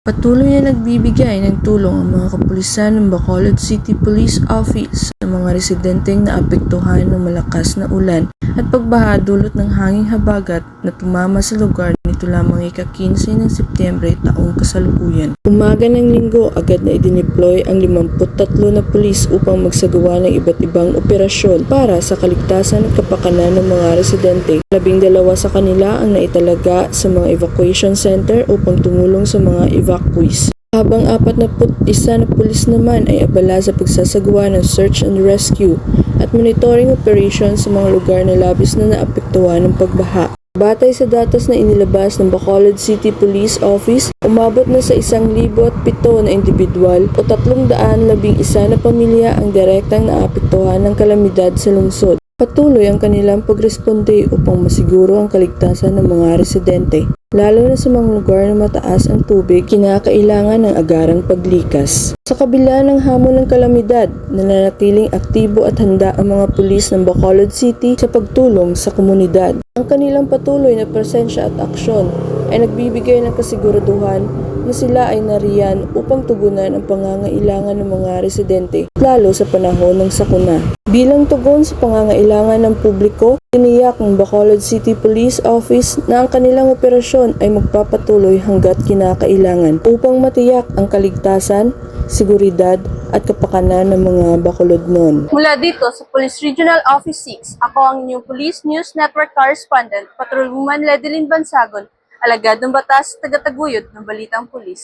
Patuloy na nagbibigay ng tulong ang mga kapulisan ng Bacolod City Police Office sa mga residenteng naapektuhan ng malakas na ulan at pagbaha dulot ng hanging habagat na tumama sa lugar nito lamang ika-15 ng Setyembre taong kasalukuyan. Umaga ng Linggo, agad na idineploy ang 53 na pulis upang magsagawa ng iba't ibang operasyon para sa kaligtasan at kapakanan ng mga residente. 12 sa kanila ang naitalaga sa mga evacuation center upang tumulong sa mga evacuees. Habang 41 na pulis naman ay abala sa pagsasagawa ng search and rescue at monitoring operations sa mga lugar na labis na naapektuhan ng pagbaha. Batay sa datos na inilabas ng Bacolod City Police Office, umabot na sa 1,007 na individual o 311 na pamilya ang direktang naapektuhan ng kalamidad sa lungsod. Patuloy ang kanilang pagresponde upang masiguro ang kaligtasan ng mga residente. Lalo na sa mga lugar na mataas ang tubig, kinakailangan ng agarang paglikas. Sa kabila ng hamon ng kalamidad, nananatiling aktibo at handa ang mga pulis ng Bacolod City sa pagtulong sa komunidad. Ang kanilang patuloy na presensya at aksyon ay nagbibigay ng kasiguraduhan na sila ay nariyan upang tugunan ang pangangailangan ng mga residente, lalo sa panahon ng sakuna. Bilang tugon sa pangangailangan ng publiko, tiniyak ng Bacolod City Police Office na ang kanilang operasyon ay magpapatuloy hanggat kinakailangan upang matiyak ang kaligtasan, seguridad at kapakanan ng mga Bacolodnon. Mula dito sa Police Regional Office 6, ako ang inyong Police News Network Correspondent, Patrolwoman Ledeline Bansagon, alagad ng batas, tagataguyod ng Balitang Pulis.